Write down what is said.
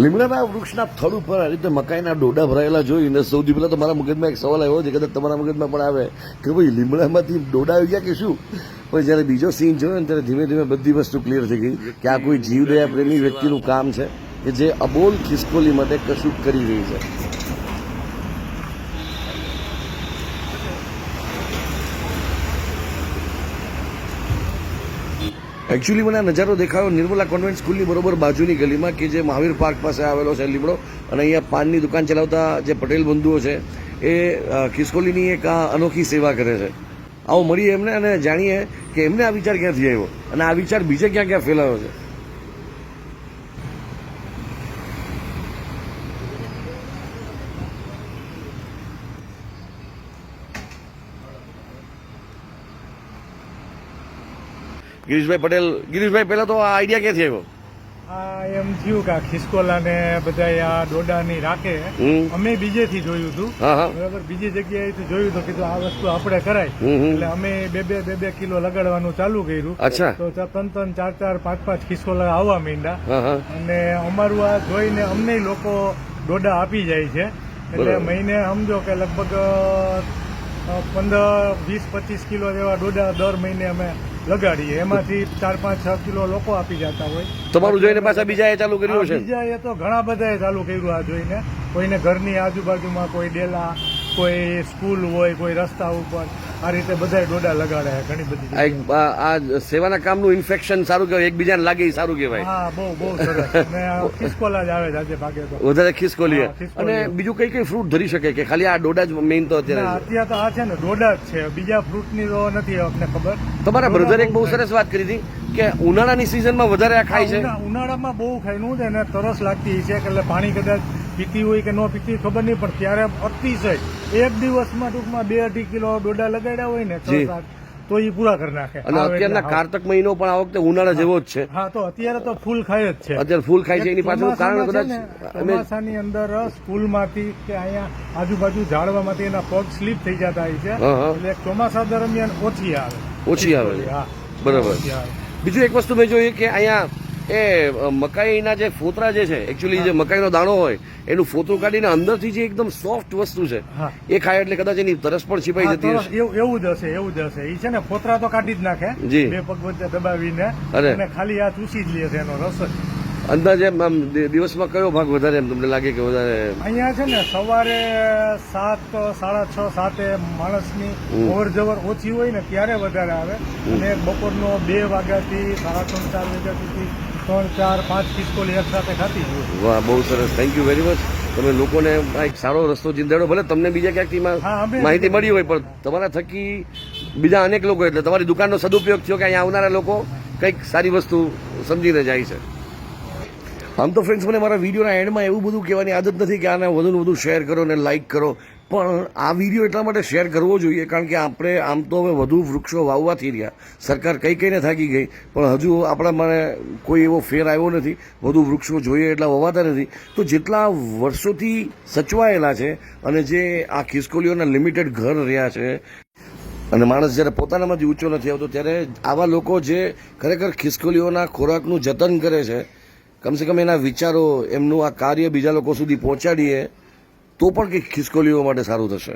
લીમડાના વૃક્ષના થડ ઉપર આ રીતે મકાઈના ડોડા ભરાયેલા જોઈને સૌથી પહેલાં તો મારા મગજમાં એક સવાલ આવ્યો છે, કદાચ તમારા મગજમાં પણ આવે કે ભાઈ લીમડામાંથી ડોડા આવી ગયા કે શું. પણ જ્યારે બીજો સીન જોયો ને ત્યારે ધીમે ધીમે બધી વસ્તુ ક્લિયર થઈ ગઈ કે આ કોઈ જીવદયા પ્રેમી વ્યક્તિનું કામ છે કે જે અબોલ ખિસકોલી માટે કશું કરી રહી છે. એકચ્યુઅલી મને આ નજારો દેખાયો નિર્મલા કોન્વેન્ટ સ્કૂલની બરોબર બાજુની ગલીમાં કે જે મહાવીર પાર્ક પાસે આવેલો છે લીમડો, અને અહીંયા પાનની દુકાન ચલાવતા જે પટેલ બંધુઓ છે એ ખિસકોલીની એક અનોખી સેવા કરે છે. આવો મળીએ એમને અને જાણીએ કે એમને આ વિચાર ક્યાંથી આવ્યો અને આ વિચાર બીજે ક્યાં ક્યાં ફેલાયો છે. ગિરીશભાઈ પટેલ, ગિરીશભાઈ પહેલા તો આ આઈડિયા ક્યાંથી આવ્યો? આ એમ થયું કે ખિસકોલા ને બધા આ ડોડાની રાખે, અમે બીજેથી જોયું હતું બરાબર, બીજી જગ્યાએથી જોયું હતું કીધું આ વસ્તુ આપણે કરાય, એટલે અમે બે કિલો લગાડવાનું ચાલુ કર્યું. અચ્છા. તો 3 4 5 ખિસકોલા આવવા માંડ્યા અને અમારું આ જોઈને અમને લોકો ડોડા આપી જાય છે, એટલે મહિને સમજો કે લગભગ 15-20-25 કિલો જેવા ડોડા દર મહિને અમે લગાડીએ, એમાંથી 4-5-6 કિલો લોકો આપી જતા હોય. તમારું જોઈને પાછા બીજાએ ચાલુ કર્યું છે? બીજાએ તો ઘણા બધાએ ચાલુ કર્યું આ જોઈને. કોઈને ઘરની આજુબાજુમાં, કોઈ ડેલા, કોઈ સ્કૂલ હોય, કોઈ રસ્તા ઉપર, આ રીતે બધા ડોડા લગાડે ઘણી બધી. આ સેવાના કામનું ઇન્ફેક્શન સારું કહેવાય, એકબીજાને લાગે એ સારું કહેવાય. હા, બહુ સરસ. અને ખિસકોલા જ આવે છે આજે ભાગે તો વધારે ખિસકોલી. અને બીજું કઈ કઈ ફ્રૂટ ધરી શકે કે ખાલી આ ડોડા જ મેઇન? તો અત્યારે તો આ છે ને ડોડા જ છે, બીજા ફ્રૂટની તો નથી આપણને ખબર. તમારા બ્રધરે એક બહુ સરસ વાત કરી હતી કે ઉનાળાની સિઝનમાં વધારે આ ખાય છે. ઉનાળામાં બહુ ખાયનું છે ને તરસ લાગતી છે, એટલે પાણી કદાચ પીતી હોય કે ન પીતી ખબર નહીં, પણ ત્યારે અતિશય એક દિવસમાં ટૂંકમાં 2-2.5 કિલો ડોડા લગાડ્યા હોય ને તો એ પૂરા કરી નાખે. અને અત્યારના કારતક મહિનો પણ આ વખતે ઉનાળા જેવો જ છે. હા, તો અત્યારે તો ફૂલ ખાય જ છે. અત્યારે ફૂલ ખાય છે. એની પાછળનું કારણ કદાચ ચોમાસાની અંદર સ્કૂલમાંથી કે અહીંયા આજુબાજુ ઝાડવામાંથી એના પગ સ્લીપ થઈ જતા હોય છે, એટલે ચોમાસા દરમિયાન ઓછી આવે. હા, બરાબર. બીજું એક વસ્તુ મેં જોયું કે અહીંયા એ મકાઈના જે ફોતરા જે છે, એકચ્યુઅલી જે મકાઈનો દાણો હોય એનું ફોતરું કાઢીને અંદરથી જે એકદમ સોફ્ટ વસ્તુ છે એ ખાય એટલે કદાચ એની તરસ પણ છીપાઈ જતી હશે. એવું જ હશે. એ છે ને ફોતરા તો કાઢી જ નાખે, 2 પગ વચ્ચે દબાવીને અને ખાલી આ ચૂસી જ લે છે એનો રસ જ. અંદાજે દિવસમાં કયો ભાગ વધારે એમ તમને લાગે કે વધારે? અહીંયા છે ને સવારે 7, 6:30, 7 માણસની અવર જવર ઓછી હોય ને ત્યારે વધારે આવે, અને બપોરનો 2 વાગ્યાથી 3:30-4 વાગ્યા સુધી 3-4-5 ખિસકોલી એક સાથે ખાતી હોય. વાહ, બહુ સરસ. Thank you very much. તમે લોકોને એક સારો રસ્તો ચીંધાડો. ભલે તમને બીજા ક્યાંકથી માહિતી મળી હોય, પણ તમારા થકી બીજા અનેક લોકો, એટલે તમારી દુકાનનો સદુપયોગ થયો કે અહીંયા આવનારા લોકો કંઈક સારી વસ્તુ સમજીને જાય છે. આમ તો ફ્રેન્ડ્સ, મને મારા વિડીયોના એન્ડમાં એવું બધું કહેવાની આદત નથી કે આને વધુને વધુ શેર કરો અને લાઇક કરો, પણ આ વિડીયો એટલા માટે શેર કરવો જોઈએ કારણ કે આપણે આમ તો હવે વધુ વૃક્ષો વાવવાથી રહ્યા, સરકાર કહીને થાકી ગઈ, પણ હજુ આપણા મને કોઈ એવો ફેર આવ્યો નથી. વધુ વૃક્ષો જોઈએ એટલા વવાતા નથી. તો જેટલા વર્ષોથી સચવાયેલા છે અને જે આ ખિસકોલીઓના લિમિટેડ ઘર રહ્યા છે, અને માણસ જ્યારે પોતાનામાંથી ઊંચો નથી આવતો, ત્યારે આવા લોકો જે ખરેખર ખિસકોલીઓના ખોરાકનું જતન કરે છે, કમસે કમ એના વિચારો, એમનું આ કાર્ય બીજા લોકો સુધી પહોંચાડીએ તો પણ કંઈક ખિસકોલીઓ માટે સારું થશે.